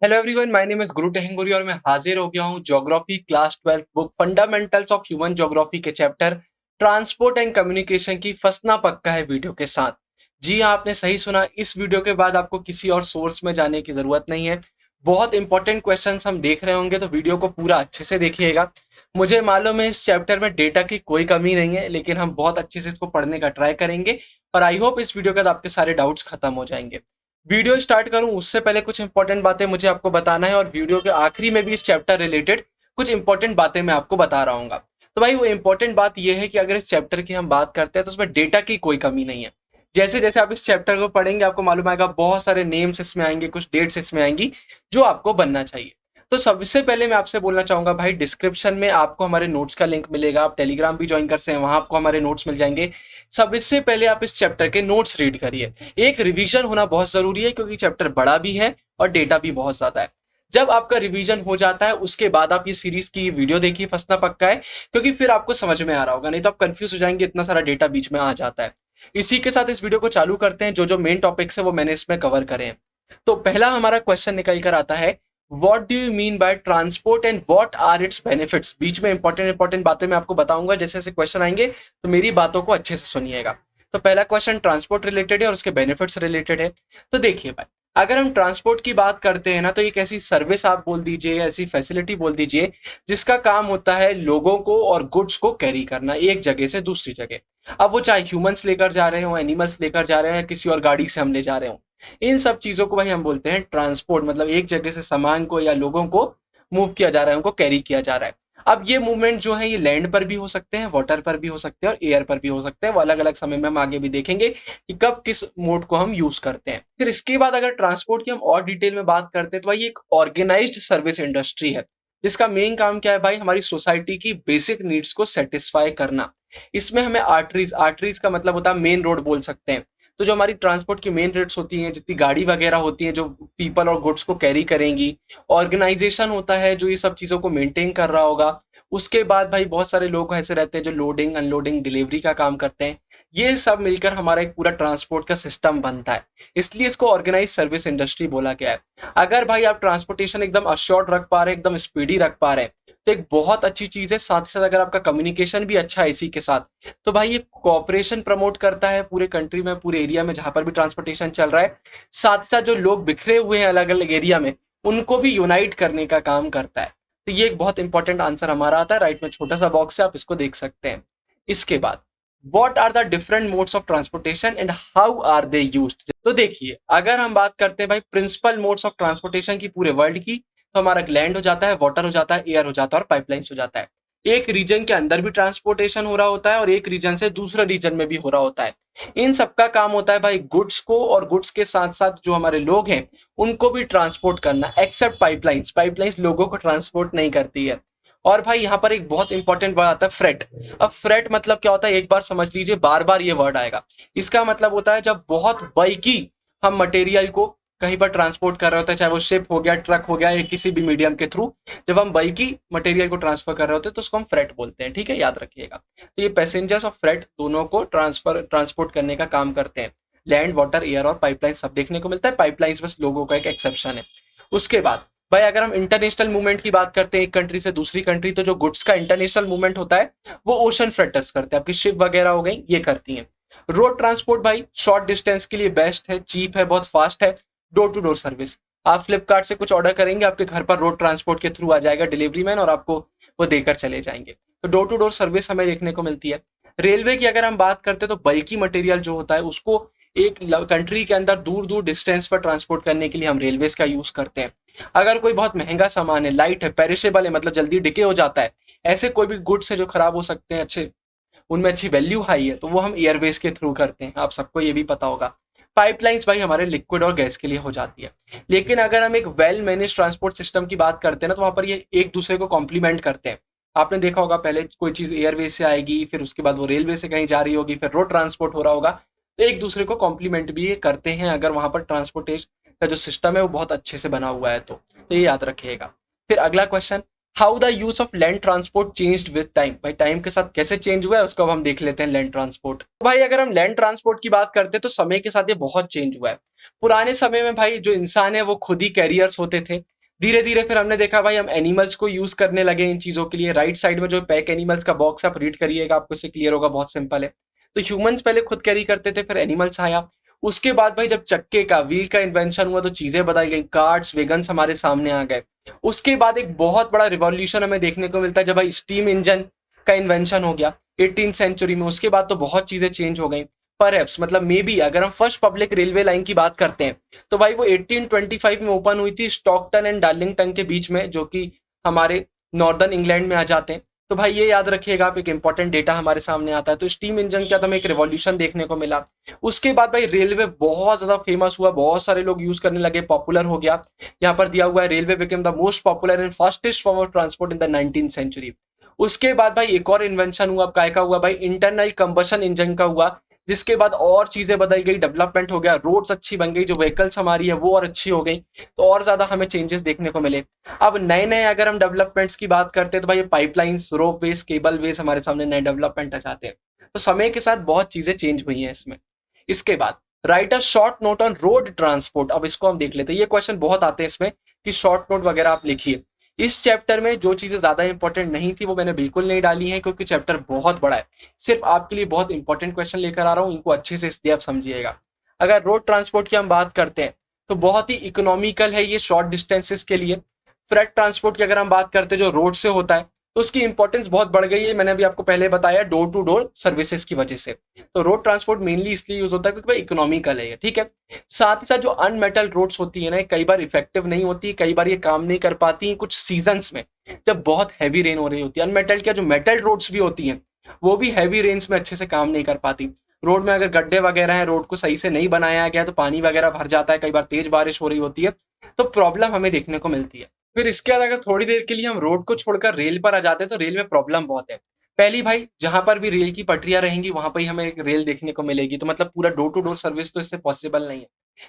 Hello everyone, my name is गुरु टेहंगुरी और मैं हाजिर हो गया हूँ geography class 12 book fundamentals of human geography के चैप्टर ट्रांसपोर्ट एंड कम्युनिकेशन की फंसना पक्का है वीडियो के साथ। जी हाँ, आपने सही सुना। इस वीडियो के बाद आपको किसी और सोर्स में जाने की जरूरत नहीं है। बहुत इंपॉर्टेंट क्वेश्चंस हम देख रहे होंगे, तो वीडियो को पूरा अच्छे से देखिएगा। मुझे मालूम है इस चैप्टर में डेटा की कोई कमी नहीं है, लेकिन हम बहुत अच्छे से इसको पढ़ने का ट्राई करेंगे और आई होप इस वीडियो के बाद आपके सारे डाउट्स खत्म हो जाएंगे। वीडियो स्टार्ट करूं उससे पहले कुछ इंपॉर्टेंट बातें मुझे आपको बताना है और वीडियो के आखिरी में भी इस चैप्टर रिलेटेड कुछ इंपॉर्टेंट बातें मैं आपको बता रहा हूँ। तो भाई वो इंपॉर्टेंट बात यह है कि अगर इस चैप्टर की हम बात करते हैं तो उसमें डेटा की कोई कमी नहीं है। जैसे जैसे आप इस चैप्टर को पढ़ेंगे आपको मालूम आएगा, बहुत सारे नेम्स इसमें आएंगे, कुछ डेट्स इसमें आएंगी जो आपको बनना चाहिए। तो सबसे पहले मैं आपसे बोलना चाहूंगा भाई, डिस्क्रिप्शन में आपको हमारे नोट्स का लिंक मिलेगा। आप टेलीग्राम भी ज्वाइन कर सकते हैं, वहां आपको हमारे नोट्स मिल जाएंगे। सबसे पहले आप इस चैप्टर के नोट्स रीड करिए। एक रिवीजन होना बहुत जरूरी है क्योंकि चैप्टर बड़ा भी है और डेटा भी बहुत ज्यादा है। जब आपका रिवीजन हो जाता है उसके बाद आप ये सीरीज की वीडियो देखिए, फंसना पक्का है, क्योंकि फिर आपको समझ में आ रहा होगा, नहीं तो आप कंफ्यूज हो जाएंगे, इतना सारा डेटा बीच में आ जाता है। इसी के साथ इस वीडियो को चालू करते हैं। जो जो मेन टॉपिक्स है वो मैंने इसमें कवर करे हैं। तो पहला हमारा क्वेश्चन निकल कर आता है, what do you mean by transport and what are its benefits. बीच में इंपॉर्टेंट बातें मैं आपको बताऊंगा, जैसे जैसे क्वेश्चन आएंगे तो मेरी बातों को अच्छे से सुनिएगा। तो पहला क्वेश्चन ट्रांसपोर्ट रिलेटेड है और उसके बेनिफिट्स रिलेटेड है। तो देखिए भाई, अगर हम ट्रांसपोर्ट की बात करते हैं ना, तो एक ऐसी सर्विस आप बोल दीजिए, ऐसी फैसिलिटी बोल दीजिए जिसका काम होता है लोगों को और गुड्स को कैरी करना एक जगह से दूसरी जगह। अब वो चाहे ह्यूमंस लेकर जा रहे हो, एनिमल्स लेकर जा रहे हो, या किसी और गाड़ी से हम ले जा रहे हो, इन सब चीजों को भाई हम बोलते हैं ट्रांसपोर्ट। मतलब एक जगह से सामान को या लोगों को मूव किया जा रहा है, उनको कैरी किया जा रहा है। अब ये मूवमेंट जो है ये लैंड पर भी हो सकते हैं, वाटर पर भी हो सकते हैं और एयर पर भी हो सकते हैं। वो अलग अलग समय में हम आगे भी देखेंगे कि कब किस मोड को हम यूज करते हैं। फिर इसके बाद अगर ट्रांसपोर्ट की हम और डिटेल में बात करते हैं तो भाई एक ऑर्गेनाइज्ड सर्विस इंडस्ट्री है जिसका मेन काम क्या है भाई, हमारी सोसाइटी की बेसिक नीड्स को सेटिस्फाई करना। इसमें हमें आर्टरीज, आर्टरीज का मतलब होता है मेन रोड बोल सकते हैं। तो जो हमारी ट्रांसपोर्ट की मेन रेट्स होती हैं, जितनी गाड़ी वगैरह होती हैं जो पीपल और गुड्स को कैरी करेंगी, ऑर्गेनाइजेशन होता है जो ये सब चीजों को मेंटेन कर रहा होगा। उसके बाद भाई बहुत सारे लोग ऐसे रहते हैं जो लोडिंग अनलोडिंग डिलीवरी का काम करते हैं। ये सब मिलकर हमारा एक पूरा ट्रांसपोर्ट का सिस्टम बनता है, इसलिए इसको ऑर्गेनाइज सर्विस इंडस्ट्री बोला गया है। अगर भाई आप ट्रांसपोर्टेशन एकदम अश्योर्ड रख पा रहे हैं, एकदम स्पीडी रख पा रहे हैं, तो एक बहुत अच्छी चीज है। साथ ही साथ अगर आपका कम्युनिकेशन भी अच्छा है इसी के साथ, तो भाई ये कोऑपरेशन प्रमोट करता है पूरे कंट्री में, पूरे एरिया में जहां पर भी ट्रांसपोर्टेशन चल रहा है। साथ ही साथ जो लोग बिखरे हुए हैं अलग अलग एरिया में, उनको भी यूनाइट करने का काम करता है। तो ये एक बहुत इंपॉर्टेंट आंसर हमारा आता है। राइट में छोटा सा बॉक्स है, आप इसको देख सकते हैं। इसके बाद what are the different modes of transportation and how are they used. तो देखिए, अगर हम बात करते हैं भाई प्रिंसिपल मोड्स ऑफ ट्रांसपोर्टेशन की पूरे वर्ल्ड की, तो हमारा लैंड हो जाता है, वाटर हो जाता है, एयर हो जाता है और पाइपलाइंस हो जाता है। एक रीजन के अंदर भी ट्रांसपोर्टेशन हो रहा होता है और एक रीजन से दूसरे रीजन में भी हो रहा होता है। इन सबका काम होता है भाई गुड्स को, और गुड्स के साथ साथ जो हमारे लोग हैं उनको भी ट्रांसपोर्ट करना, एक्सेप्ट पाइपलाइंस। पाइपलाइंस लोगों को ट्रांसपोर्ट नहीं करती है। और भाई यहाँ पर एक बहुत इंपॉर्टेंट वर्ड आता है फ्रेट। अब फ्रेट मतलब क्या होता है, एक बार समझ लीजिए, बार बार ये वर्ड आएगा। इसका मतलब होता है जब बहुत बल्कि हम मटेरियल को कहीं पर ट्रांसपोर्ट कर रहे होते हैं, चाहे वो शिप हो गया, ट्रक हो गया, या किसी भी मीडियम के थ्रू, जब हम बल्कि मटेरियल को ट्रांसफर कर रहे होते हैं तो उसको हम फ्रेट बोलते हैं। ठीक है, याद रखिएगा। तो ये पैसेंजर्स और फ्रेट दोनों को ट्रांसपोर्ट करने का काम करते हैं। लैंड, वाटर, एयर और पाइपलाइन सब देखने को मिलता है। पाइपलाइंस बस लोगों का एक एक्सेप्शन है। उसके बाद भाई अगर हम इंटरनेशनल मूवमेंट की बात करते हैं एक कंट्री से दूसरी कंट्री, तो जो गुड्स का इंटरनेशनल मूवमेंट होता है वो ओशन फ्रेटर्स करते हैं, आपकी शिप वगैरह हो गई, ये करती हैं। रोड ट्रांसपोर्ट भाई शॉर्ट डिस्टेंस के लिए बेस्ट है, चीप है, बहुत फास्ट है। डोर टू डोर सर्विस, आप फ्लिपकार्ट से कुछ ऑर्डर करेंगे, आपके घर पर रोड ट्रांसपोर्ट के थ्रू आ जाएगा डिलीवरी मैन और आपको वो देकर चले जाएंगे। तो डोर टू डोर सर्विस हमें देखने को मिलती है। रेलवे की अगर हम बात करते हैं तो बल्कि मटेरियल जो होता है उसको एक कंट्री के अंदर दूर दूर डिस्टेंस पर ट्रांसपोर्ट करने के लिए हम रेलवेज का यूज करते हैं। अगर कोई बहुत महंगा सामान है, लाइट है, पेरिशेबल है, मतलब जल्दी डिके हो जाता है, ऐसे कोई भी गुड्स है जो खराब हो सकते हैं, अच्छे उनमें अच्छी वैल्यू हाई है, तो वो हम एयरवेज के थ्रू करते हैं। आप सबको ये भी पता होगा। पाइपलाइंस भाई हमारे लिक्विड और गैस के लिए हो जाती है। लेकिन अगर हम एक वेल मैनेज ट्रांसपोर्ट सिस्टम की बात करते हैं ना, तो वहां पर ये एक दूसरे को कॉम्प्लीमेंट करते हैं। आपने देखा होगा, पहले कोई चीज एयरवेज से आएगी, फिर उसके बाद वो रेलवे से कहीं जा रही होगी, फिर रोड ट्रांसपोर्ट हो रहा होगा। तो एक दूसरे को कॉम्प्लीमेंट भी ये करते हैं अगर वहां पर ट्रांसपोर्टेशन का जो सिस्टम है वो बहुत अच्छे से बना हुआ है तो ये याद रखिएगा। फिर अगला question, how the use of land transport changed with time. भाई टाइम के साथ कैसे चेंज हुआ है उसको अब हम देख लेते हैं। लैंड ट्रांसपोर्ट, तो भाई अगर हम लैंड ट्रांसपोर्ट की बात करते हैं तो समय के साथ ये बहुत चेंज हुआ है। पुराने समय में भाई जो इंसान है वो खुद ही कैरियर्स होते थे। धीरे धीरे फिर हमने देखा भाई हम एनिमल्स को यूज करने लगे इन चीजों के लिए। राइट साइड में जो पैक एनिमल्स का बॉक्स आप रीड करिएगा, आपको इससे क्लियर होगा, बहुत सिंपल है। तो ह्यूमंस पहले खुद कैरी करते थे, फिर एनिमल्स आया। उसके बाद भाई जब चक्के का, व्हील का इन्वेंशन हुआ तो चीजें बदल गई, कार्ट्स, वेगन्स हमारे सामने आ गए। उसके बाद एक बहुत बड़ा रिवॉल्यूशन हमें देखने को मिलता है जब भाई स्टीम इंजन का इन्वेंशन हो गया 18th सेंचुरी में। उसके बाद तो बहुत चीजें चेंज हो गई। परहैप्स मतलब मे बी अगर हम फर्स्ट पब्लिक रेलवे लाइन की बात करते हैं तो भाई वो 1825 में ओपन हुई थी स्टॉकटन एंड डार्लिंगटन के बीच में, जो कि हमारे नॉर्दर्न इंग्लैंड में आ जाते हैं। तो भाई ये याद रखिएगा आप, एक इंपॉर्टेंट डेटा हमारे सामने आता है। तो स्टीम इंजन का तो हमें एक रिवॉल्यूशन देखने को मिला। उसके बाद भाई रेलवे बहुत ज्यादा फेमस हुआ, बहुत सारे लोग यूज करने लगे, पॉपुलर हो गया। यहाँ पर दिया हुआ है railway became the most popular and fastest form of transport in the 19th century. उसके बाद भाई एक और इन्वेंशन हुआ, काय का हुआ भाई, इंटरनल कंबशन इंजन का हुआ। जिसके बाद और चीजें बदल गई, डेवलपमेंट हो गया, रोड्स अच्छी बन गई, जो व्हीकल्स हमारी है वो और अच्छी हो गई। तो और ज्यादा हमें चेंजेस देखने को मिले। अब नए नए अगर हम डेवलपमेंट्स की बात करते हैं तो भाई पाइपलाइंस, रोप वेज, केबल वेज हमारे सामने नए डेवलपमेंट आ जाते हैं। तो समय के साथ बहुत चीजें चेंज हुई हैं इसमें। इसके बाद right a short note on road transport. अब इसको हम देख लेते हैं, ये क्वेश्चन बहुत आते हैं इसमें कि शॉर्ट नोट वगैरह आप लिखिए। इस चैप्टर में जो चीजें ज्यादा इंपॉर्टेंट नहीं थी वो मैंने बिल्कुल नहीं डाली है, क्योंकि चैप्टर बहुत बड़ा है। सिर्फ आपके लिए बहुत इंपॉर्टेंट क्वेश्चन लेकर आ रहा हूं, इनको अच्छे से इसलिए आप समझिएगा। अगर रोड ट्रांसपोर्ट की हम बात करते हैं तो बहुत ही इकोनॉमिकल है ये शॉर्ट डिस्टेंसेस के लिए। फ्रेट ट्रांसपोर्ट की अगर हम बात करते हैं जो रोड से होता है तो उसकी इंपॉर्टेंस बहुत बढ़ गई है, मैंने अभी आपको पहले बताया, डोर टू डोर सर्विसेज की वजह से। तो रोड ट्रांसपोर्ट मेनली इसलिए यूज होता है क्योंकि भाई इकोनॉमिकल है ये, ठीक है। साथ ही साथ जो अनमेटल रोड्स होती है ना, कई बार इफेक्टिव नहीं होती, कई बार ये काम नहीं कर पाती कुछ सीजन्स में, जब बहुत हैवी रेन हो रही होती है। अनमेटल क्या, जो मेटल रोड्स भी होती हैं वो भी हैवी रेन्स में अच्छे से काम नहीं कर पाती। रोड में अगर गड्ढे वगैरह हैं, रोड को सही से नहीं बनाया गया तो पानी वगैरह भर जाता है, कई बार तेज बारिश हो रही होती है तो प्रॉब्लम हमें देखने को मिलती है। फिर इसके बाद अगर थोड़ी देर के लिए हम रोड को छोड़कर रेल पर आ जाते हैं तो रेल में प्रॉब्लम बहुत है। पहली भाई, जहां पर भी रेल की पटरियां रहेंगी वहां पर ही हमें एक रेल देखने को मिलेगी, तो मतलब पूरा डोर टू डोर सर्विस तो इससे पॉसिबल नहीं है।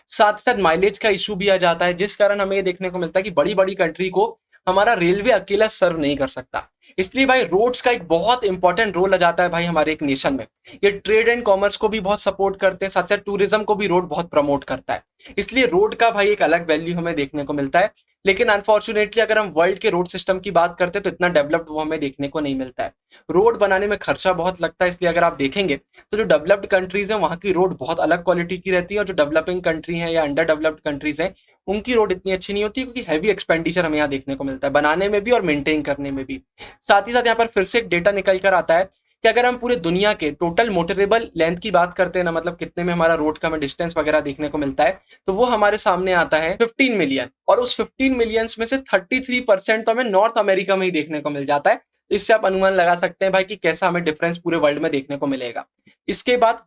साथ ही साथ माइलेज का इशू भी आ जाता है, जिस कारण हमें ये देखने को मिलता है कि बड़ी बड़ी कंट्री को हमारा रेलवे अकेला सर्व नहीं कर सकता। इसलिए भाई रोड्स का एक बहुत इंपॉर्टेंट रोल आ जाता है भाई हमारे एक नेशन में। ये ट्रेड एंड कॉमर्स को भी बहुत सपोर्ट करते हैं, साथ साथ टूरिज्म को भी रोड बहुत प्रमोट करता है। इसलिए रोड का भाई एक अलग वैल्यू हमें देखने को मिलता है। लेकिन अनफॉर्चुनेटली अगर हम वर्ल्ड के रोड सिस्टम की बात करते हैं तो इतना डेवलप्ड वो हमें देखने को नहीं मिलता है। रोड बनाने में खर्चा बहुत लगता है, इसलिए अगर आप देखेंगे तो जो डेवलप्ड कंट्रीज हैं वहां की रोड बहुत अलग क्वालिटी की रहती है, और जो डेवलपिंग कंट्री है या अंडर डेवलप्ड कंट्रीज हैं उनकी रोड इतनी अच्छी नहीं होती, क्योंकि हैवी एक्सपेंडिचर हमें यहाँ देखने को मिलता है बनाने में भी और मेंटेन करने में भी। साथ ही साथ यहाँ पर फिर से एक डेटा निकल कर आता है कि अगर हम पूरे दुनिया के टोटल मोटरेबल लेंथ की बात करते हैं ना, मतलब कितने में हमारा रोड का हमें डिस्टेंस वगैरह देखने को मिलता है, तो वो हमारे सामने आता है 15 मिलियन। और उस 15 मिलियंस में से 33% तो हमें नॉर्थ अमेरिका में ही देखने को मिल जाता है। इससे आप अनुमान लगा सकते हैं भाई कि कैसा हमें डिफरेंस पूरे वर्ल्ड में देखने को मिलेगा। इसके बाद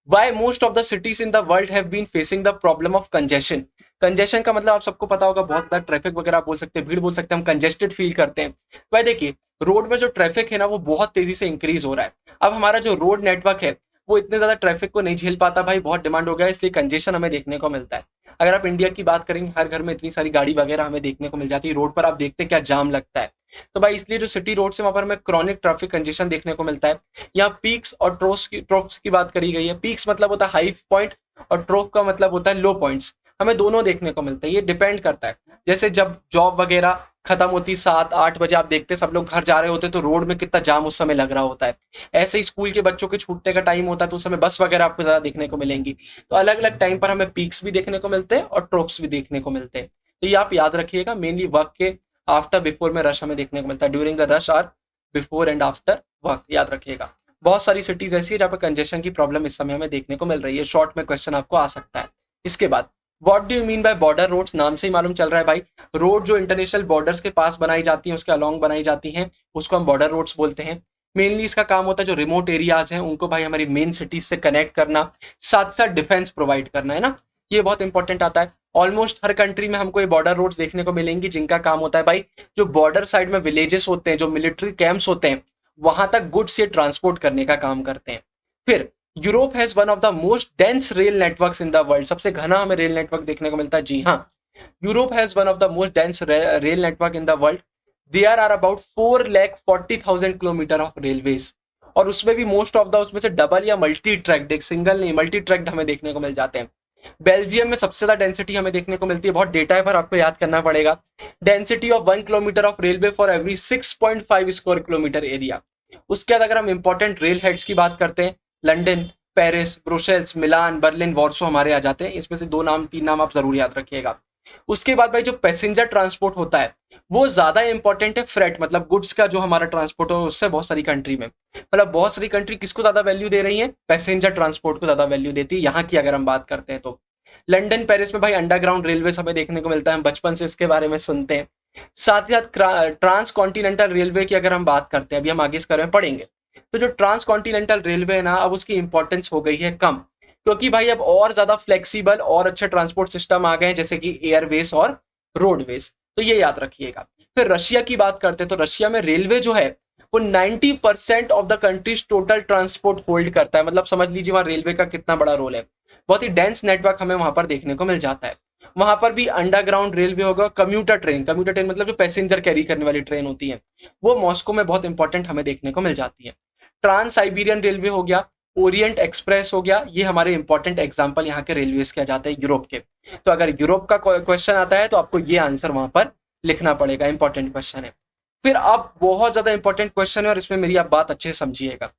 why most of the cities in the world have been facing the problem of congestion. Congestion का मतलब आप सबको पता होगा, बहुत ज्यादा ट्रैफिक वगैरह बोल सकते हैं, भीड़ बोल सकते हैं, हम कंजेस्टेड फील करते हैं। भाई देखिए, रोड में जो ट्रैफिक है ना वो बहुत तेजी से इंक्रीज हो रहा है। अब हमारा जो रोड नेटवर्क है वो इतने ज्यादा ट्रैफिक को नहीं झेल पाता भाई, बहुत डिमांड हो गया है, इसलिए कंजेशन हमें देखने को मिलता है। अगर आप इंडिया की बात करेंगे, हर घर में इतनी सारी गाड़ी वगैरह हमें देखने को मिल जाती है, रोड पर आप देखते हैं क्या जाम लगता है। तो भाई इसलिए जो सिटी रोड से वहां पर हमें क्रॉनिक ट्रैफिक कंजेशन देखने को मिलता है। यहाँ पीक्स और ट्रोप्स की बात करी गई है। पीक्स मतलब होता है हाई पॉइंट, और ट्रोप का मतलब होता है लो पॉइंट्स। हमें दोनों देखने को मिलता है, ये डिपेंड करता है। जैसे जब जॉब वगैरह खत्म होती 7-8 बजे, आप देखते सब लोग घर जा रहे होते तो रोड में कितना जाम उस समय लग रहा होता है। ऐसे ही स्कूल के बच्चों के छूटने का टाइम होता है तो उस समय बस वगैरह आपको ज्यादा देखने को मिलेंगी। तो अलग अलग टाइम पर हमें पीक्स भी देखने को मिलते हैं और ट्रोप्स भी देखने को मिलते हैं। तो ये आप याद रखिएगा, मेनली वर्क के आफ्टर बिफोर में रश हमें देखने को मिलता है, during the rush or before and after work, याद रखिएगा। बहुत सारी सिटीज ऐसी है जहाँ पर कंजेशन की प्रॉब्लम इस समय हमें देखने को मिल रही है। शॉर्ट में क्वेश्चन आपको आ सकता है। इसके बाद what do you mean by border roads, नाम से ही मालूम चल रहा है भाई, रोड जो इंटरनेशनल बॉर्डर्स के पास बनाई जाती हैं, उसके अलोंग बनाई जाती हैं, उसको हम बॉर्डर रोड्स बोलते हैं। मेनली इसका काम होता है जो रिमोट एरियाज हैं उनको भाई हमारी मेन सिटीज से कनेक्ट करना, साथ साथ डिफेंस प्रोवाइड करना, है ना, ये बहुत इंपॉर्टेंट आता है। ऑलमोस्ट हर कंट्री में हमको ये बॉर्डर रोड्स देखने को मिलेंगी जिनका काम होता है भाई जो बॉर्डर साइड में विलेजेस होते हैं, जो मिलिट्री कैंप्स होते हैं, वहां तक गुड्स से ट्रांसपोर्ट करने का काम करते हैं। फिर Europe has one of the most dense rail networks in the world, सबसे घना हमें रेल नेटवर्क देखने को मिलता है। जी हाँ, Europe has one of the most dense rail network in the world. There are about 4,40,000 kilometre of railways, और उसमें भी मोस्ट ऑफ द, उसमें से डबल या मल्टी ट्रैक्ड, एक सिंगल नहीं मल्टी ट्रैक्ड हमें देखने को मिल जाते हैं। बेल्जियम में सबसे ज्यादा डेंसिटी हमें देखने को मिलती है, बहुत डेटा है पर आपको याद करना पड़ेगा। Density of 1 kilometre of railway for every 6.5 square kilometre area. उसके बाद अगर हम इंपॉर्टेंट रेल हेड्स की बात करते हैं, लंदन, पेरिस, ब्रुसेल्स, मिलान, बर्लिन, वॉर्सो हमारे आ जाते हैं। इसमें से 2 नाम 3 नाम आप जरूर याद रखिएगा। उसके बाद भाई जो पैसेंजर ट्रांसपोर्ट होता है वो ज्यादा इंपॉर्टेंट है। फ्रेट मतलब गुड्स का जो हमारा ट्रांसपोर्ट हो उससे बहुत सारी कंट्री में, मतलब बहुत सारी कंट्री किसको ज्यादा वैल्यू दे रही है, पैसेंजर ट्रांसपोर्ट को ज्यादा वैल्यू देती है। यहाँ की अगर हम बात करते हैं तो लंदन पेरिस में भाई अंडरग्राउंड रेलवे हमें देखने को मिलता है, हम बचपन से इसके बारे में सुनते हैं। साथ ही साथ ट्रांस कॉन्टिनेंटल रेलवे की अगर हम बात करते हैं, अभी हम आगे इसके बारे में पढ़ेंगे, तो जो ट्रांस कॉन्टिनेंटल रेलवे है ना, अब उसकी इंपॉर्टेंस हो गई है कम, क्योंकि भाई अब और ज्यादा फ्लेक्सिबल और अच्छे ट्रांसपोर्ट सिस्टम आ गए हैं, जैसे कि एयरवेज और रोडवेज। तो ये याद रखिएगा। फिर रशिया की बात करते हैं तो रशिया में रेलवे जो है वो 90% of the countries total transport hold करता है। मतलब समझ लीजिए वहां रेलवे का कितना बड़ा रोल है। बहुत ही डेंस नेटवर्क हमें वहां पर देखने को मिल जाता है। वहां पर भी अंडरग्राउंड रेलवे होगा। कम्यूटर ट्रेन मतलब जो पैसेंजर कैरी करने वाली ट्रेन होती है वो मॉस्को में बहुत इंपॉर्टेंट हमें देखने को मिल जाती है। ट्रांस साइबेरियन रेलवे हो गया, ओरिएंट एक्सप्रेस हो गया, ये हमारे इंपॉर्टेंट एग्जाम्पल यहाँ के रेलवे के आ जाते हैं यूरोप के। तो अगर यूरोप का क्वेश्चन आता है तो आपको ये आंसर वहां पर लिखना पड़ेगा, इंपॉर्टेंट क्वेश्चन है। फिर अब बहुत ज्यादा इंपॉर्टेंट क्वेश्चन है और इसमें मेरी आप बात अच्छे से समझिएगा।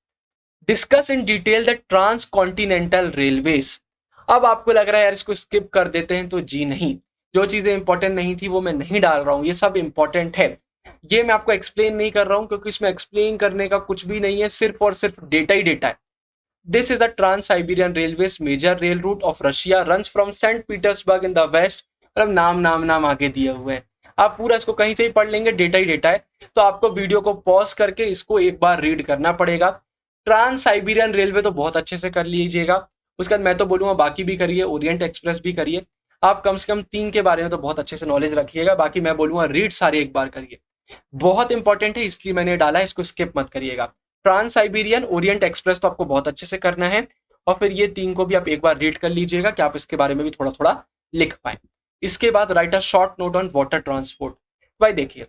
Discuss in detail the transcontinental railways. अब आपको लग रहा है यार इसको स्किप कर देते हैं, तो जी नहीं, जो चीजें इंपॉर्टेंट नहीं थी वो मैं नहीं डाल रहा हूं, ये सब इंपॉर्टेंट है। ये मैं आपको एक्सप्लेन नहीं कर रहा हूं क्योंकि इसमें एक्सप्लेन करने का कुछ भी नहीं है, सिर्फ और सिर्फ डेटा ही डेटा है। This is the trans Siberian railways major rail route of Russia runs from Saint Petersburg in the west. मतलब नाम नाम नाम आगे दिए हुए हैं, आप पूरा इसको कहीं से ही पढ़ लेंगे, डेटा ही डेटा है। तो आपको वीडियो को पॉज करके इसको एक बार रीड करना पड़ेगा। ट्रांस साइबेरियन रेलवे तो बहुत अच्छे से कर लीजिएगा। उसके बाद मैं तो बोलूंगा बाकी भी करिए, ओरिएंट एक्सप्रेस भी करिए। आप कम से कम 3 के बारे में तो बहुत अच्छे से नॉलेज रखिएगा, बाकी मैं बोलूंगा रीड सारे एक बार करिए, बहुत इंपॉर्टेंट है इसलिए मैंने डाला है, इसको स्किप मत करिएगा। ट्रांस साइबेरियन, ओरिएंट एक्सप्रेस तो आपको बहुत अच्छे से करना है, और फिर ये 3 को भी आप एक बार रीड कर लीजिएगा कि आप इसके बारे में भी थोड़ा थोड़ा लिख पाए। इसके बाद right a short note on water transport. भाई देखिए,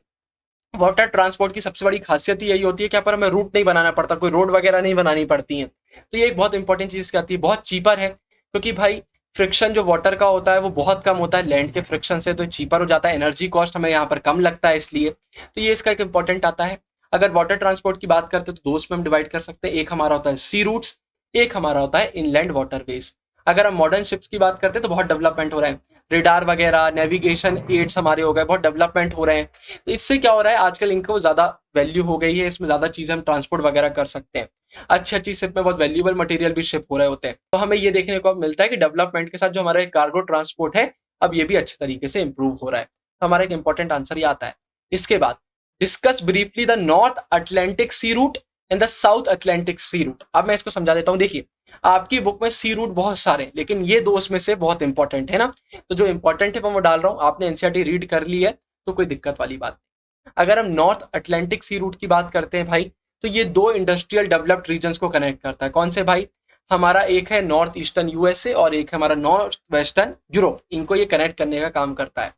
वाटर ट्रांसपोर्ट की सबसे बड़ी खासियत यही होती है कि यहाँ पर हमें रूट नहीं बनाना पड़ता, कोई रोड वगैरह नहीं बनानी पड़ती है। तो ये एक बहुत इंपॉर्टेंट चीज क्या आती है, बहुत चीपर है, क्योंकि भाई फ्रिक्शन जो वाटर का होता है वो बहुत कम होता है लैंड के फ्रिक्शन से, तो चीपर हो जाता है, एनर्जी कॉस्ट हमें यहाँ पर कम लगता है इसलिए। तो ये इसका एक इंपॉर्टेंट आता है। अगर वाटर ट्रांसपोर्ट की बात करते हैं तो 2 उसमें हम डिवाइड कर सकते हैं, एक हमारा होता है सी रूट्स, एक हमारा होता है इनलैंड वाटरवेज। अगर हम मॉडर्न शिप्स की बात करते हैं तो बहुत डेवलपमेंट हो रहा है, रेडार वगैरह, नेविगेशन एड्स हमारे हो गए, बहुत डेवलपमेंट हो रहे हैं। तो इससे क्या हो रहा है, आजकल इनको ज्यादा वैल्यू हो गई है, इसमें ज्यादा चीजें हम ट्रांसपोर्ट वगैरह कर सकते हैं। अच्छी अच्छी शिप में बहुत वैल्यूएबल मटेरियल भी शिप हो रहे होते हैं। तो हमें ये देखने को मिलता है कि डेवलपमेंट के साथ जो हमारा कार्गो ट्रांसपोर्ट है अब ये भी अच्छे तरीके से इंप्रूव हो रहा है। तो हमारा एक इंपॉर्टेंट आंसर ये आता है। इसके बाद discuss briefly the North Atlantic sea route and the South Atlantic sea route. अब मैं इसको समझा देता हूँ। देखिए, आपकी बुक में सी रूट बहुत सारे हैं, लेकिन ये 2 उसमें से बहुत इंपॉर्टेंट है ना, तो जो इंपॉर्टेंट है वो मैं डाल रहा हूँ। आपने एनसीईआरटी रीड कर ली है तो कोई दिक्कत वाली बात नहीं। अगर हम नॉर्थ अटलांटिक सी रूट की बात करते हैं भाई, तो ये 2 इंडस्ट्रियल डेवलप्ड रीजन्स को कनेक्ट करता है। कौन से भाई, हमारा एक है नॉर्थ ईस्टर्न यूएसए और एक है हमारा नॉर्थ वेस्टर्न यूरोप, इनको ये कनेक्ट करने का काम करता है।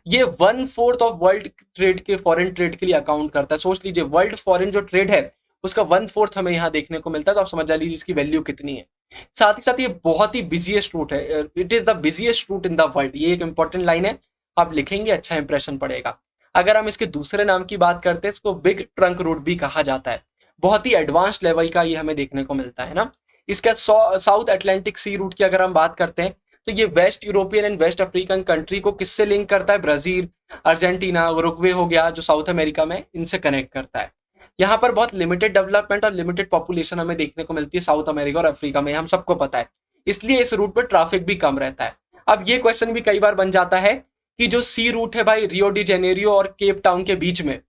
ये 1/4 ऑफ वर्ल्ड ट्रेड के, फॉरेन ट्रेड के लिए अकाउंट करता है। सोच लीजिए, वर्ल्ड फॉरेन जो ट्रेड है उसका 1/4 हमें यहाँ देखने को मिलता है, तो आप समझ लीजिए इसकी वैल्यू कितनी है। साथ ही साथ ये बहुत ही बिजिएस्ट रूट है, it is the busiest route in the world, ये एक इंपॉर्टेंट लाइन है, आप लिखेंगे अच्छा इंप्रेशन पड़ेगा। अगर हम इसके दूसरे नाम की बात करते हैं, इसको बिग ट्रंक रूट भी कहा जाता है। बहुत ही एडवांस लेवल का ये हमें देखने को मिलता है ना। इसका साउथ अटलांटिक सी रूट की अगर हम बात करते हैं तो ये west European and west African country को किससे लिंक करता है, ब्राजील, अर्जेंटीना, उरुग्वे हो गया जो साउथ अमेरिका में, इनसे कनेक्ट करता है। यहाँ पर बहुत लिमिटेड डेवलपमेंट और लिमिटेड पॉपुलेशन हमें देखने को मिलती है साउथ अमेरिका और अफ्रीका में, हम सबको पता है, इसलिए इस रूट पर ट्रैफिक भी कम रहता है। अब ये क्वेश्चन भी कई बार बन जाता है कि जो सी रूट है भाई रियो डी जेनेरियो और केप टाउन के बीच में,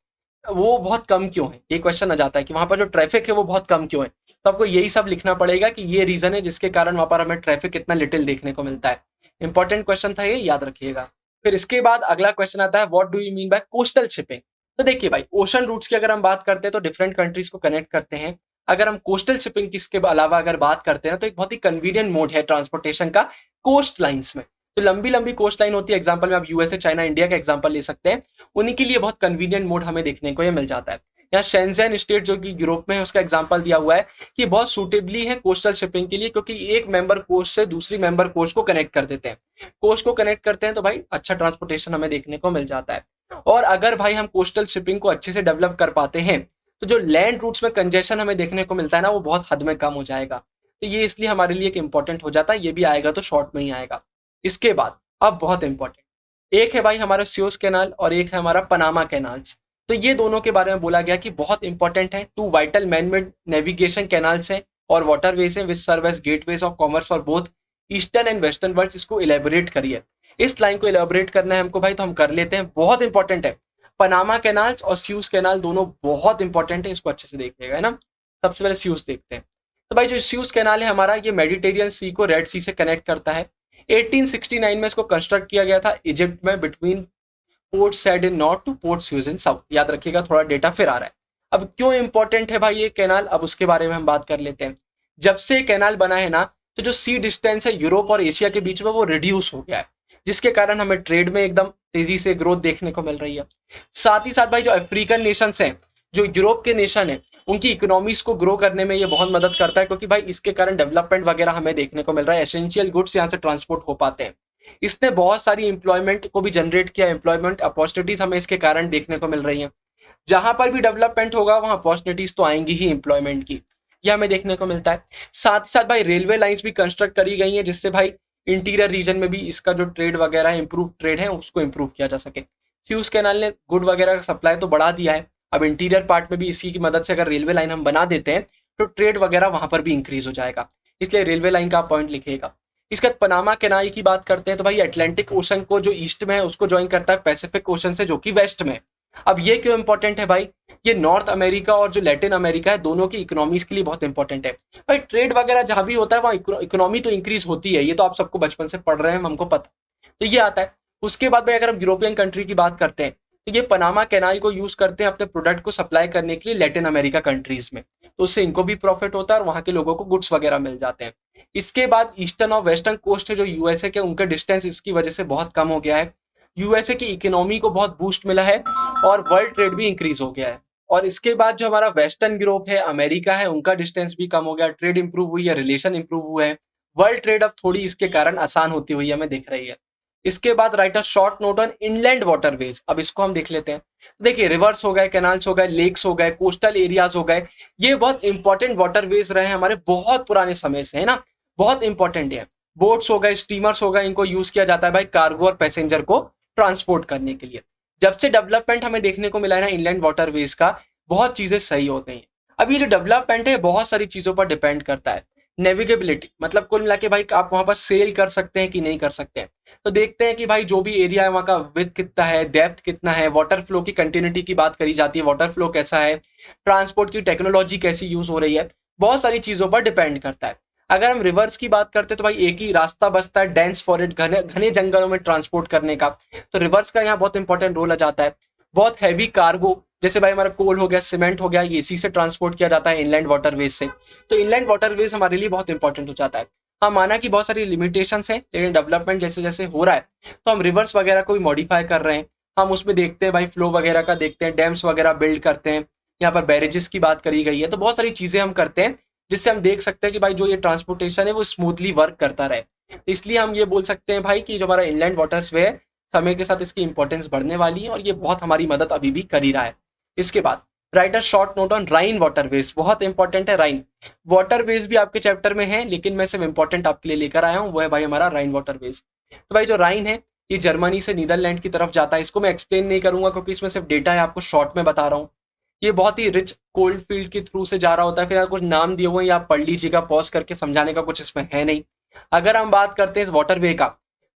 वो बहुत कम क्यों है, ये क्वेश्चन आ जाता है कि वहां पर जो ट्रैफिक है वो बहुत कम क्यों है। तो आपको यही सब लिखना पड़ेगा कि ये रीजन है जिसके कारण वहां पर हमें ट्रैफिक इतना लिटिल देखने को मिलता है। इंपॉर्टेंट क्वेश्चन था ये, याद रखिएगा। फिर इसके बाद अगला क्वेश्चन आता है, what do you mean bye coastal shipping. तो देखिए भाई, ओशन रूट्स की अगर हम बात करते हैं तो डिफरेंट कंट्रीज को कनेक्ट करते हैं। अगर हम कोस्टल शिपिंग किसके अलावा अगर बात करते हैं तो एक बहुत ही कन्वीनियंट मोड है ट्रांसपोर्टेशन का कोस्ट लाइन्स में। तो लंबी लंबी कोस्ट लाइन होती है, एग्जाम्पल में आप यूएसए, चाइना, इंडिया का एग्जाम्पल ले सकते हैं, उन्हीं के लिए बहुत कन्वीनियंट मोड हमें देखने को ये मिल जाता है। यहाँ शेंज़ेन स्टेट जो कि यूरोप में है उसका एग्जांपल दिया हुआ है कि बहुत सूटेबली है कोस्टल शिपिंग के लिए, क्योंकि एक मेंबर कोस्ट से दूसरी मेंबर कोस्ट को कनेक्ट कर देते हैं। कोस्ट को कनेक्ट करते हैं तो भाई अच्छा ट्रांसपोर्टेशन हमें देखने को मिल जाता है। और अगर भाई हम कोस्टल शिपिंग को अच्छे से डेवलप कर पाते हैं तो जो लैंड रूट्स में कंजेशन हमें देखने को मिलता है ना, वो बहुत हद में कम हो जाएगा। तो ये इसलिए हमारे लिए एक इंपॉर्टेंट हो जाता है। ये भी आएगा तो शॉर्ट में ही आएगा। इसके बाद अब बहुत इंपॉर्टेंट एक है भाई हमारा सुएज कैनाल और एक है हमारा पनामा कैनाल्स। तो ये दोनों के बारे में बोला गया कि बहुत इंपॉर्टेंट है। Two vital manmade navigation canals हैं और वाटरवेज हैं which serve as gateways of commerce for both eastern and western world. इसको इलेबोरेट करिए, इस लाइन को इलेबोरेट करना है हमको भाई, तो हम कर लेते हैं। बहुत इंपॉर्टेंट है, पनामा कैनाल्स और सुएज कैनाल दोनों बहुत इंपॉर्टेंट है, इसको अच्छे से देखिएगा, है ना। सबसे पहले सुएज देखते हैं। तो भाई जो सुएज कैनाल है हमारा, ये मेडिटेरियन सी को रेड सी से कनेक्ट करता है। 1869 में इसको कंस्ट्रक्ट किया गया था इजिप्ट में, बिटवीन पोर्ट सैड इन नॉर्थ टू पोर्ट सुएज इन साउथ। याद रखिएगा, थोड़ा डेटा फिर आ रहा है। अब क्यों इंपॉर्टेंट है भाई ये कैनाल, अब उसके बारे में हम बात कर लेते हैं। जब से ये कैनाल बना है ना, तो जो सी डिस्टेंस है यूरोप और एशिया के बीच में वो रिड्यूस हो गया है, जिसके कारण हमें ट्रेड में एकदम तेजी से ग्रोथ देखने को मिल रही है। साथ ही साथ भाई जो अफ्रीकन नेशंस हैं, जो यूरोप के नेशन है, उनकी इकोनॉमीज को ग्रो करने में ये बहुत मदद करता है, क्योंकि भाई इसके कारण डेवलपमेंट वगैरह हमें देखने को मिल रहा है। एसेंशियल गुड्स यहाँ से ट्रांसपोर्ट हो पाते हैं। इसने बहुत सारी एम्प्लॉयमेंट को भी जनरेट किया, एम्प्लॉयमेंट अपॉर्चुनिटीज हमें इसके कारण देखने को मिल रही हैं। जहां पर भी डेवलपमेंट होगा वहां अपॉर्चुनिटीज तो आएंगी ही एम्प्लॉयमेंट की, यह हमें देखने को मिलता है। साथ ही साथ भाई रेलवे लाइंस भी कंस्ट्रक्ट करी गई हैं, जिससे भाई इंटीरियर रीजन में भी इसका जो ट्रेड वगैरह है, इंप्रूव ट्रेड है, उसको इंप्रूव किया जा सके। सुएज कैनाल ने गुड वगैरह का सप्लाई तो बढ़ा दिया है, अब इंटीरियर पार्ट में भी इसी की मदद से अगर रेलवे लाइन हम बना देते हैं तो ट्रेड वगैरह वहां पर भी इंक्रीज हो जाएगा। इसलिए रेलवे लाइन का पॉइंट लिखिएगा। इसके बाद पनामा कैनाल की बात करते हैं, तो भाई अटलांटिक ओशन को जो ईस्ट में है उसको ज्वाइन करता है पैसिफिक ओशन से, जो कि वेस्ट में है। अब ये क्यों इंपॉर्टेंट है भाई, ये नॉर्थ अमेरिका और जो लैटिन अमेरिका है, दोनों की इकोनॉमीज के लिए बहुत इंपॉर्टेंट है। भाई ट्रेड वगैरह जहां भी होता है वहां इकोनॉमी तो इंक्रीज होती है, ये तो आप सबको बचपन से पढ़ रहे हैं, हमको पता, तो ये आता है। उसके बाद भाई अगर हम यूरोपियन कंट्री की बात करते हैं, तो ये पनामा कैनाल को यूज करते हैं अपने प्रोडक्ट को सप्लाई करने के लिए लैटिन अमेरिका कंट्रीज में, तो उससे इनको भी प्रॉफिट होता है और वहां के लोगों को गुड्स वगैरह मिल जाते हैं। इसके बाद ईस्टर्न और वेस्टर्न कोस्ट है जो यूएसए के, उनका डिस्टेंस इसकी वजह से बहुत कम हो गया है। यूएसए की इकोनॉमी को बहुत बूस्ट मिला है और वर्ल्ड ट्रेड भी इंक्रीज हो गया है। और इसके बाद जो हमारा वेस्टर्न यूरोप है, अमेरिका है, उनका डिस्टेंस भी कम हो गया, ट्रेड इंप्रूव हुई है, रिलेशन इंप्रूव हुए हैं। वर्ल्ड ट्रेड अब थोड़ी इसके कारण आसान होती हुई हमें दिख रही है। इसके बाद right a short note on inland waterways. अब इसको हम देख लेते हैं। देखिए रिवर्स हो गए, कैनाल्स हो गए, लेक्स हो गए, कोस्टल एरियाज हो गए, ये बहुत इंपॉर्टेंट वाटरवेज रहे हैं हमारे बहुत पुराने समय से, है ना, बहुत इंपॉर्टेंट है। बोट्स हो गए, स्टीमर्स हो गए, इनको यूज किया जाता है भाई कार्गो और पैसेंजर को ट्रांसपोर्ट करने के लिए। जब से डेवलपमेंट हमें देखने को मिला है ना इनलैंड वाटरवेज का, बहुत चीजें सही हो गई हैं। अब ये जो डेवलपमेंट है बहुत सारी चीजों पर डिपेंड करता है। नेविगेबिलिटी मतलब कुल मिला के भाई आप वहां पर सेल कर सकते हैं कि नहीं कर सकते हैं। तो देखते हैं कि भाई जो भी एरिया है वहां का विड्थ कितना है, डेप्थ कितना है, वाटर फ्लो की कंटिन्यूटी की बात करी जाती है, वाटर फ्लो कैसा है, ट्रांसपोर्ट की टेक्नोलॉजी कैसी यूज हो रही है, बहुत सारी चीजों पर डिपेंड करता है। अगर हम रिवर्स की बात करते हैं तो भाई एक ही रास्ता बचता है, डेंस फॉरेस्ट, घने घने जंगलों में ट्रांसपोर्ट करने का, तो रिवर्स का यहाँ बहुत इंपॉर्टेंट रोल आ जाता है। बहुत हैवी कार्गो जैसे भाई हमारा कोल हो गया, सीमेंट हो गया, ये इसी से ट्रांसपोर्ट किया जाता है इनलैंड वाटरवेज से, तो इनलैंड वाटरवेज हमारे लिए बहुत इंपॉर्टेंट हो जाता है। हाँ माना कि बहुत सारी लिमिटेशंस हैं, लेकिन डेवलपमेंट जैसे जैसे हो रहा है तो हम रिवर्स वगैरह को भी मॉडिफाई कर रहे हैं। हम उसमें देखते हैं भाई फ्लो वगैरह का, देखते हैं डैम्स वगैरह बिल्ड करते हैं, यहाँ पर बैरेजेस की बात करी गई है, तो बहुत सारी चीजें हम करते हैं जिससे हम देख सकते हैं कि भाई जो ये ट्रांसपोर्टेशन है वो स्मूथली वर्क करता रहे। तो इसलिए हम ये बोल सकते हैं भाई कि जो हमारा इनलैंड वाटर्स वे है, समय के साथ इसकी इंपॉर्टेंस बढ़ने वाली है और ये बहुत हमारी मदद अभी भी कर ही रहा है। इसके बाद right a short note on Rhine waterways, बहुत इंपॉर्टेंट है। राइन वाटरवेज भी आपके चैप्टर में है, लेकिन मैं सिर्फ इंपॉर्टेंट आपके लिए लेकर आया हूँ, वो है भाई हमारा राइन वाटरवेज। तो भाई जो राइन है ये जर्मनी से नीदरलैंड की तरफ जाता है। इसको मैं एक्सप्लेन नहीं करूंगा क्योंकि इसमें सिर्फ डेटा है, आपको शॉर्ट में बता रहा हूँ। ये बहुत ही रिच कोल्ड फील्ड के थ्रू से जा रहा होता है। फिर कुछ नाम दिए हुए हैं, आप पढ़ लीजिएगा, पॉज करके, समझाने का कुछ इसमें है नहीं। अगर हम बात करते हैं इस वाटरवे का,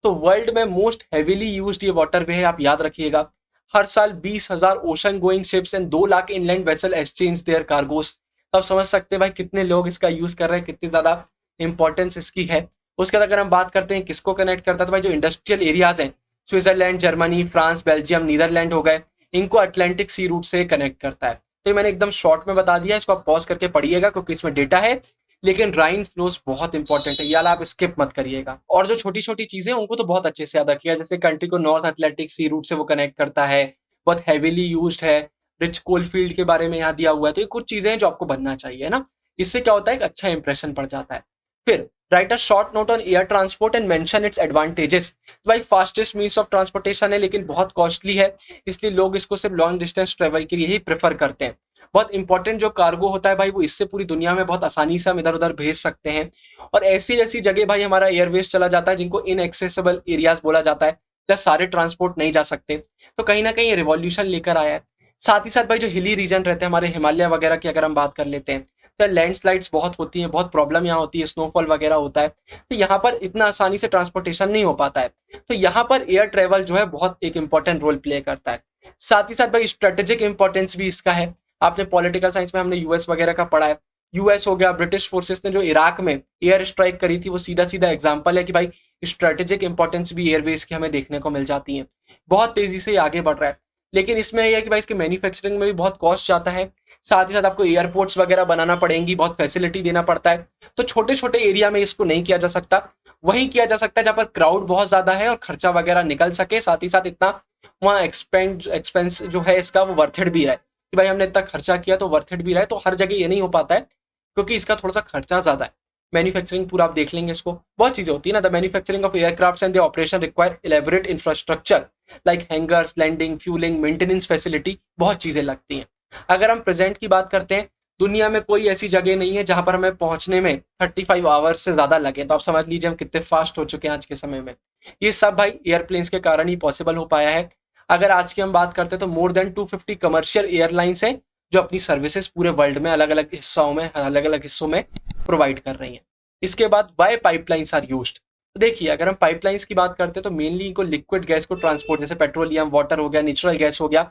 तो वर्ल्ड में मोस्ट हेवीली यूज्ड ये वाटरवे है, आप याद रखिएगा। हर साल 20,000 ocean going ships and 2 lakh inland vessel exchange there cargos. तो आप समझ सकते हैं भाई कितने लोग इसका यूज कर रहे हैं, कितनी ज्यादा इंपॉर्टेंस इसकी है। उसके बाद अगर हम बात करते हैं किसको कनेक्ट करता है, तो भाई जो इंडस्ट्रियल एरियाज हैं, Switzerland, Germany, France, Belgium, Netherlands हो गए, इनको अटलांटिक सी रूट से कनेक्ट करता है। तो ये मैंने एकदम शॉर्ट में बता दिया, इसको आप पॉज करके पढ़िएगा क्योंकि इसमें डेटा है, लेकिन राइन फ्लोज बहुत इंपॉर्टेंट है, यार आप स्किप मत करिएगा। और जो छोटी छोटी चीजें उनको तो बहुत अच्छे से याद रखिएगा, जैसे कंट्री को नॉर्थ अटलांटिक सी रूट से वो कनेक्ट करता है, बहुत हैवीली यूज्ड है, रिच कोल फील्ड के बारे में यहाँ दिया हुआ है। तो ये कुछ चीजें हैं जो आपको बनना चाहिए, है ना। इससे क्या होता है, एक अच्छा इंप्रेशन पड़ जाता है। फिर right a short note on air transport and mention its advantages. तो भाई फास्टेस्ट मीन्स ऑफ ट्रांसपोर्टेशन है, लेकिन बहुत कॉस्टली है, इसलिए लोग इसको सिर्फ लॉन्ग डिस्टेंस ट्रेवल के लिए ही प्रेफर करते हैं। बहुत इंपॉर्टेंट जो कार्गो होता है भाई, वो इससे पूरी दुनिया में बहुत आसानी से हम इधर उधर भेज सकते हैं। और ऐसी ऐसी जगह भाई हमारा एयरवेज चला जाता है जिनको इनएक्सेसिबल एरियाज बोला जाता है, जहाँ सारे ट्रांसपोर्ट नहीं जा सकते। तो कहीं ना कहीं रिवॉल्यूशन लेकर आया है। साथ ही साथ भाई जो हिली रीजन रहते हैं हमारे हिमालय वगैरह की अगर हम बात कर लेते हैं, तो लैंडस्लाइड्स बहुत होती हैं, बहुत प्रॉब्लम यहाँ होती है, स्नोफॉल वगैरह होता है, तो यहाँ पर इतना आसानी से ट्रांसपोर्टेशन नहीं हो पाता है। तो यहाँ पर एयर ट्रेवल जो है बहुत एक इंपॉर्टेंट रोल प्ले करता है। साथ ही साथ भाई स्ट्रेटेजिक इंपॉर्टेंस भी इसका है। आपने पॉलिटिकल साइंस में हमने यूएस वगैरह का पढ़ा है। यूएस हो गया, ब्रिटिश फोर्सेस ने जो इराक में एयर स्ट्राइक करी थी, वो सीधा सीधा एग्जाम्पल है कि भाई स्ट्रेटेजिक इंपॉर्टेंस भी एयरबेस की हमें देखने को मिल जाती है। बहुत तेजी से आगे बढ़ रहा है, लेकिन इसमें यह है कि भाई इसके मैन्युफैक्चरिंग में भी बहुत कॉस्ट जाता है। साथ ही साथ आपको एयरपोर्ट्स वगैरह बनाना पड़ेंगी, बहुत फैसिलिटी देना पड़ता है। तो छोटे छोटे एरिया में इसको नहीं किया जा सकता, वहीं किया जा सकता है जहां पर क्राउड बहुत ज्यादा है और खर्चा वगैरह निकल सके, साथ ही साथ इतना वहाँ एक्सपेंस जो है इसका वो वर्थ इट भी रहे, कि भाई हमने इतना खर्चा किया तो वर्थ इट भी रहे। तो हर जगह ये नहीं हो पाता है, क्योंकि इसका थोड़ा सा खर्चा ज्यादा है। मैन्युफैक्चरिंग पूरा आप देख लेंगे, इसको बहुत चीजें होती है ना। The manufacturing of aircrafts and the operation require elaborate infrastructure like hangars, landing, fuelling, maintenance facility, बहुत चीजें लगती हैं। अगर हम प्रेजेंट की बात करते हैं, दुनिया में कोई ऐसी जगह नहीं है जहां पर हमें पहुंचने में 35 आवर्स से ज्यादा लगे। तो आप समझ लीजिए हम कितने फास्ट हो चुके हैं आज के समय में। ये सब भाई एयरप्लेन्स के कारण ही पॉसिबल हो पाया है। अगर आज की हम बात करते हैं तो मोर देन 250 कमर्शियल एयरलाइंस हैं जो अपनी सर्विसेज पूरे वर्ल्ड में अलग अलग हिस्सों में प्रोवाइड कर रही हैं। इसके बाद वाई पाइपलाइंस आर यूज्ड। तो देखिए अगर हम पाइपलाइंस की बात करते हैं तो मेनली इनको लिक्विड गैस को ट्रांसपोर्ट, जैसे पेट्रोलियम, वाटर हो गया, नेचुरल गैस हो गया,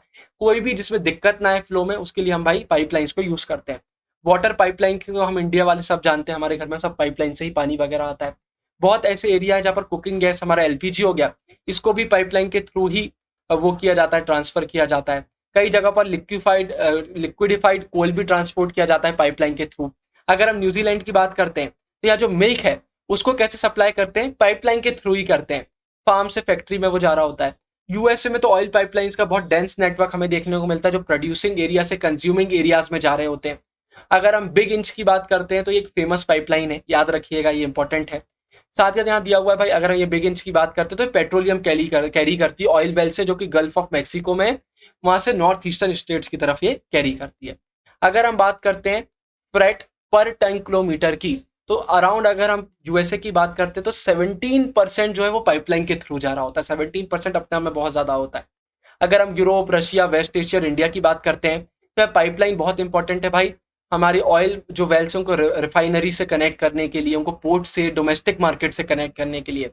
कोई भी जिसमें दिक्कत ना है फ्लो में, उसके लिए हम भाई पाइपलाइंस को यूज करते हैं। वाटर पाइपलाइन की तो हम इंडिया वाले सब जानते हैं, हमारे घर में सब पाइपलाइन से ही पानी वगैरह आता है। बहुत ऐसे एरिया है जहाँ पर कुकिंग गैस हमारा एलपीजी हो गया, इसको भी पाइपलाइन के थ्रू ही वो किया जाता है, ट्रांसफर किया जाता है। कई जगह पर लिक्विडिफाइड कोल भी ट्रांसपोर्ट किया जाता है पाइपलाइन के थ्रू। अगर हम न्यूजीलैंड की बात करते हैं, तो यहाँ जो मिल्क है उसको कैसे सप्लाई करते हैं, पाइपलाइन के थ्रू ही करते हैं। फार्म से फैक्ट्री में वो जा रहा होता है। यूएसए में तो ऑयल पाइपलाइंस का बहुत डेंस नेटवर्क हमें देखने को मिलता है, जो प्रोड्यूसिंग एरिया से कंज्यूमिंग एरियाज में जा रहे होते हैं। अगर हम बिग इंच की बात करते हैं तो ये एक फेमस पाइपलाइन है, याद रखिएगा, ये इंपॉर्टेंट है। साथ ही यहाँ दिया हुआ है भाई, अगर हम ये बिग इंच की बात करते हैं तो पेट्रोलियम कैरी करती है ऑयल वेल से, जो कि गल्फ ऑफ मैक्सिको में, वहां से नॉर्थ ईस्टर्न स्टेट्स की तरफ ये कैरी करती है। अगर हम बात करते हैं फ्रेट पर टन किलोमीटर की, तो अराउंड अगर हम यूएसए की बात करते हैं तो 17% जो है वो पाइपलाइन के थ्रू जा रहा होता है। 17% अपने आप में बहुत ज्यादा होता है। अगर हम यूरोप, रशिया, वेस्ट एशिया और इंडिया की बात करते हैं, तो पाइपलाइन बहुत इंपॉर्टेंट है भाई। हमारी ऑयल जो वेल्स उनको रिफाइनरी से कनेक्ट करने के लिए, उनको पोर्ट से डोमेस्टिक मार्केट से कनेक्ट करने के लिए।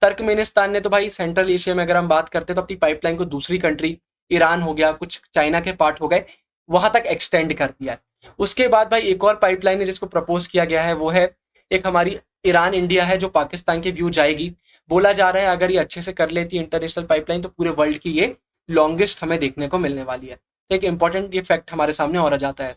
तुर्कमेनिस्तान ने तो भाई सेंट्रल एशिया में अगर हम बात करते हैं तो अपनी पाइपलाइन को दूसरी कंट्री, ईरान हो गया, कुछ चाइना के पार्ट हो गए, वहां तक एक्सटेंड कर दिया है। उसके बाद भाई एक और पाइपलाइन है जिसको प्रपोज किया गया है, वो है एक हमारी ईरान इंडिया है, जो पाकिस्तान के व्यू जाएगी। बोला जा रहा है अगर ये अच्छे से कर लेती है इंटरनेशनल पाइपलाइन, तो पूरे वर्ल्ड की ये लॉन्गेस्ट हमें देखने को मिलने वाली है। एक इंपॉर्टेंट ये फैक्ट हमारे सामने और आ जाता है।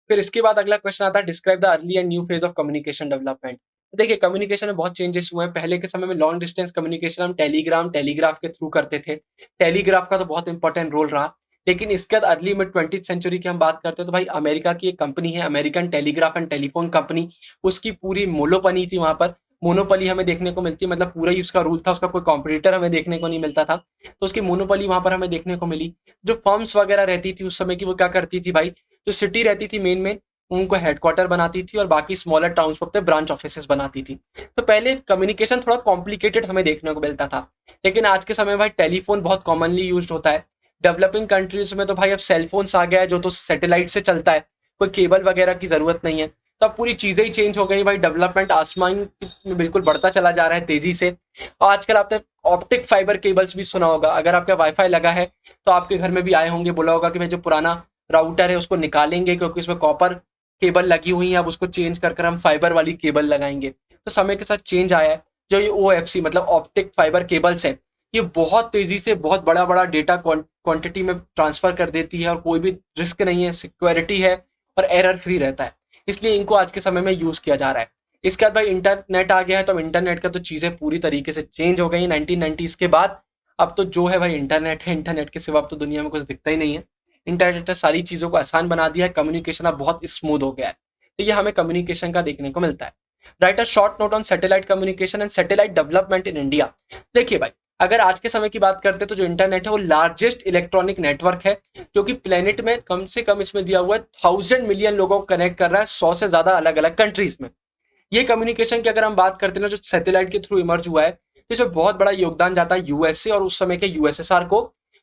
फिर इसके बाद अगला क्वेश्चन आता है, describe the early and new phase of communication development. देखिए कम्युनिकेशन में बहुत चेंजेस हुए हैं। पहले के समय में लॉन्ग डिस्टेंस कम्युनिकेशन हम टेलीग्राफ के थ्रू करते थे। टेलीग्राफ का तो बहुत इंपॉर्टेंट रोल रहा। लेकिन इसके बाद अर्ली मिड 20th सेंचुरी की हम बात करते हैं तो भाई अमेरिका की एक कंपनी है, American telegraph and telephone company, उसकी पूरी मोनोपली थी वहां पर। मोनोपली हमें देखने को मिलती है, मतलब पूरा ही उसका रूल था, उसका कोई कॉम्पिटिटर हमें देखने को नहीं मिलता था। तो उसकी मोनोपली वहां पर हमें देखने को मिली। जो फर्म्स वगैरह रहती थी उस समय की, वो क्या करती थी भाई, जो सिटी रहती थी मेन में, उनको हेडक्वार्टर बनाती थी और बाकी स्मॉलर टाउन्स पर अपने ब्रांच ऑफिसेस बनाती थी। तो पहले कम्युनिकेशन थोड़ा कॉम्प्लिकेटेड हमें देखने को मिलता था, लेकिन आज के समय में भाई टेलीफोन बहुत कॉमनली यूज होता है। डेवलपिंग कंट्रीज में तो भाई अब सेलफोन्स आ गया है, जो तो सैटेलाइट से चलता है, कोई केबल वगैरह की जरूरत नहीं है। तो अब पूरी चीजें ही चेंज हो गई भाई। डेवलपमेंट आसमान में बिल्कुल बढ़ता चला जा रहा है तेजी से। और आजकल आपने ऑप्टिक फाइबर केबल्स भी सुना होगा। अगर आपका वाईफाई लगा है तो आपके घर में भी आए होंगे, बोला होगा कि भाई जो पुराना राउटर है उसको निकालेंगे, क्योंकि उसमें कॉपर केबल लगी हुई है, अब उसको चेंज कर हम फाइबर वाली केबल लगाएंगे। तो समय के साथ चेंज आया है। जो ये OFC मतलब ऑप्टिक फाइबर केबल्स है, ये बहुत तेजी से बहुत बड़ा बड़ा डेटा क्वांटिटी में ट्रांसफर कर देती है, और कोई भी रिस्क नहीं है, सिक्योरिटी है और एरर फ्री रहता है। इसलिए इनको आज के समय में यूज किया जा रहा है। इसके बाद भाई इंटरनेट आ गया है, तो अब इंटरनेट का तो चीजें पूरी तरीके से चेंज हो गई 1990s के बाद। अब तो जो है भाई इंटरनेट है, इंटरनेट के सिवा अब तो दुनिया में कुछ दिखता ही नहीं है। इंटरनेट ने सारी चीजों को आसान बना दिया है, कम्युनिकेशन अब बहुत स्मूथ हो गया है। तो ये हमें कम्युनिकेशन का देखने को मिलता है। Right a short note on satellite communication and satellite development in India. देखिए भाई, अगर आज के समय की बात करते हैं तो जो इंटरनेट है वो लार्जेस्ट इलेक्ट्रॉनिक नेटवर्क है, जो कि प्लेनेट में कम से कम इसमें दिया हुआ है 1000 मिलियन लोगों को कनेक्ट कर रहा है 100 से ज्यादा अलग अलग कंट्रीज में। ये कम्युनिकेशन की अगर हम बात करते हैं ना, जो सैटेलाइट के थ्रू इमर्ज हुआ है, तो इसमें बहुत बड़ा योगदान जाता है यूएसए और उस समय के यूएसएसआर को,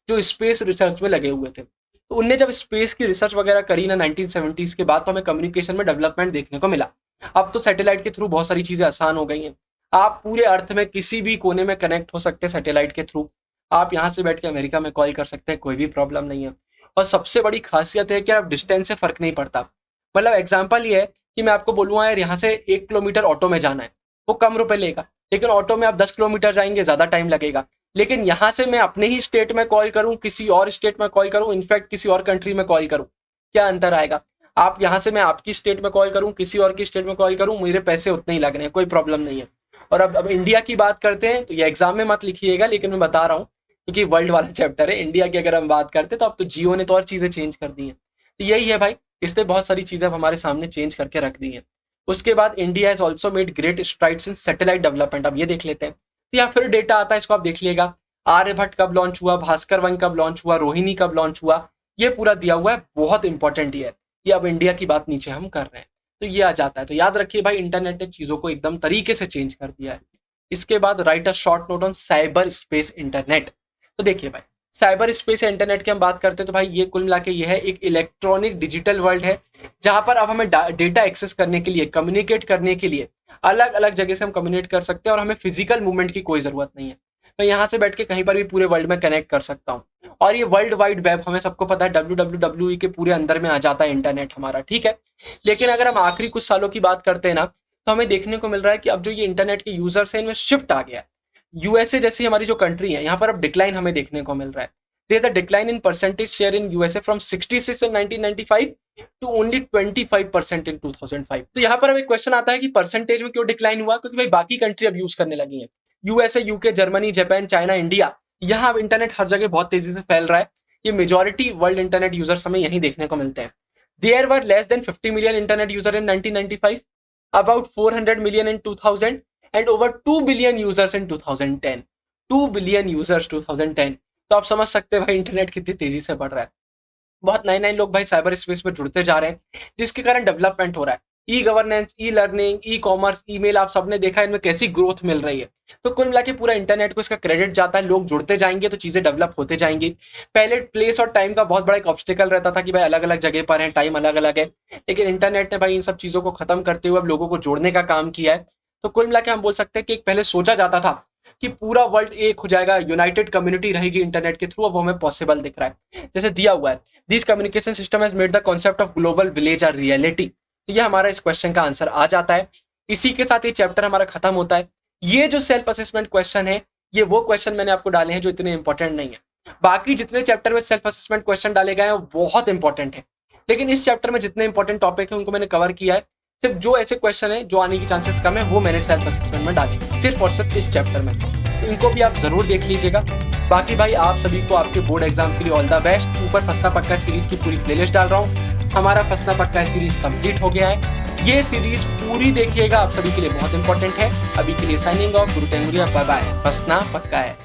जो स्पेस रिसर्च में लगे हुए थे। तो उनने जब स्पेस की रिसर्च वगैरह करी ना 1970s के बाद, तो हमें कम्युनिकेशन में डेवलपमेंट देखने को मिला। अब तो सैटेलाइट के थ्रू बहुत सारी चीजें आसान हो गई हैं। आप पूरे अर्थ में किसी भी कोने में कनेक्ट हो सकते हैं सैटेलाइट के थ्रू। आप यहाँ से बैठ के अमेरिका में कॉल कर सकते हैं, कोई भी प्रॉब्लम नहीं है। और सबसे बड़ी खासियत है कि आप डिस्टेंस से फर्क नहीं पड़ता। मतलब एग्जाम्पल ये है कि मैं आपको बोलूंगा यार यहाँ से 1 किलोमीटर ऑटो में जाना है, वो कम रुपए लेगा, लेकिन ऑटो में आप 10 किलोमीटर जाएंगे, ज्यादा टाइम लगेगा। लेकिन यहाँ से मैं अपने ही स्टेट में कॉल करूं, किसी और स्टेट में कॉल करूं, इनफैक्ट किसी और कंट्री में कॉल करूं, क्या अंतर आएगा? आप यहाँ से मैं आपकी स्टेट में कॉल करूं, किसी और की स्टेट में कॉल करूं, मेरे पैसे उतने ही लगने हैं, कोई प्रॉब्लम नहीं है। और अब इंडिया की बात करते हैं, तो ये एग्जाम में मत लिखिएगा, लेकिन मैं बता रहा हूँ क्योंकि वर्ल्ड वाला चैप्टर है। इंडिया की अगर हम बात करते हैं तो अब तो जियो ने तो और चीजें चेंज कर दी हैं। तो यही है भाई, इसने बहुत सारी चीजें अब हमारे सामने चेंज करके रख दी हैं। उसके बाद India has also made great strides in satellite development. अब ये देख लेते हैं, तो या फिर डेटा आता है, इसको आप देख लिएगा। आर्यभट्ट कब लॉन्च हुआ, भास्कर 1 कब लॉन्च हुआ, रोहिणी कब लॉन्च हुआ, ये पूरा दिया हुआ है। बहुत इंपॉर्टेंट ये अब इंडिया की बात नीचे हम कर रहे हैं, तो ये आ जाता है। तो याद रखिए भाई, इंटरनेट ने चीजों को एकदम तरीके से चेंज कर दिया है। इसके बाद right a short note on cyber space internet. तो देखिए भाई, साइबर स्पेस इंटरनेट की हम बात करते हैं तो भाई ये कुल मिला के ये है एक इलेक्ट्रॉनिक डिजिटल वर्ल्ड है, जहां पर अब हमें डेटा एक्सेस करने के लिए, कम्युनिकेट करने के लिए अलग अलग जगह से हम कम्युनिकेट कर सकते हैं, और हमें फिजिकल मूवमेंट की कोई जरूरत नहीं है। मैं यहाँ से बैठ के कहीं पर भी पूरे वर्ल्ड में कनेक्ट कर सकता हूँ। और ये वर्ल्ड वाइड वेब, हमें सबको पता है WWW के पूरे अंदर में आ जाता है इंटरनेट हमारा, ठीक है। लेकिन अगर हम आखिरी कुछ सालों की बात करते हैं ना, तो हमें देखने को मिल रहा है कि अब जो ये इंटरनेट के यूजर्स हैं, इनमें शिफ्ट आ गया है। यूएसए जैसी हमारी जो कंट्री है, यहाँ पर अब डिक्लाइन हमें देखने को मिल रहा है। There is a decline in percentage share in USA from 66 in 1995 to only 25% in 2005। तो यहाँ पर हमें क्वेश्चन आता है कि परसेंटेज में क्यों डिक्लाइन हुआ? क्योंकि भाई बाकी कंट्री अब यूज करने लगी है। USA, UK, Germany, Japan, China, India, यहाँ अब इंटरनेट हर जगह बहुत तेजी से फैल रहा है। ये मेजॉरिटी वर्ल्ड इंटरनेट यूजर्स हमें यहीं देखने को मिलते हैं। There were less than 50 million internet user in 1995, about 400 million in 2000 and over 2 billion users in 2010। 2 billion users 2010। तो आप समझ सकते हैं भाई इंटरनेट कितनी तेजी से बढ़ रहा है। बहुत नए नए लोग भाई साइबर स्पेस में जुड़ते जा रहे हैं, जिसके कारण डेवलपमेंट हो रहा है। E governance, e learning, e commerce, email, आप सबने देखा है इनमें कैसी ग्रोथ मिल रही है। तो कुल मिला के पूरा इंटरनेट को इसका क्रेडिट जाता है। लोग जुड़ते जाएंगे तो चीजें डेवलप होते जाएंगी। पहले प्लेस और टाइम का बहुत बड़ा एक ऑब्स्टिकल रहता था कि भाई अलग अलग जगह पर है, टाइम अलग अलग है, लेकिन इंटरनेट ने भाई इन सब चीजों को खत्म करते हुए अब लोगों को जोड़ने का काम किया है। तो कुल मिला के हम बोल सकते हैं कि एक पहले सोचा जाता था कि पूरा वर्ल्ड एक हो जाएगा, यूनाइटेड कम्युनिटी रहेगी इंटरनेट के थ्रू, अब हमें पॉसिबल दिख रहा है। जैसे दिया हुआ है, this communication system has made the concept of global village a reality. तो ये हमारा इस क्वेश्चन का आंसर आ जाता है। इसी के साथ ये चैप्टर हमारा खत्म होता है। ये जो सेल्फ असेसमेंट क्वेश्चन है, ये वो क्वेश्चन मैंने आपको डाले हैं जो इतने इंपॉर्टेंट नहीं है। बाकी जितने चैप्टर में सेल्फ असेसमेंट क्वेश्चन डाले गए हैं वो बहुत इंपॉर्टेंट है, लेकिन इस चैप्टर में जितने इंपॉर्टेंट टॉपिक है उनको मैंने कवर किया है। सिर्फ जो ऐसे क्वेश्चन है जो आने की चांसेस कम है, वो मैंने सेल्फ असेसमेंट में डाले, सिर्फ और सिर्फ इस चैप्टर में। तो इनको भी आप जरूर देख लीजिएगा। बाकी भाई आप सभी को आपके बोर्ड एग्जाम के लिए ऑल द बेस्ट। ऊपर फंसना पक्का सीरीज की पूरी प्लेलिस्ट डाल रहा हूँ। हमारा फंसना पक्का सीरीज कंप्लीट हो गया है। ये सीरीज पूरी देखिएगा, आप सभी के लिए बहुत इंपॉर्टेंट है। अभी के लिए साइनिंग ऑफ, गुरु टेंगुरिया, बाय बाय। फंसना पक्का है।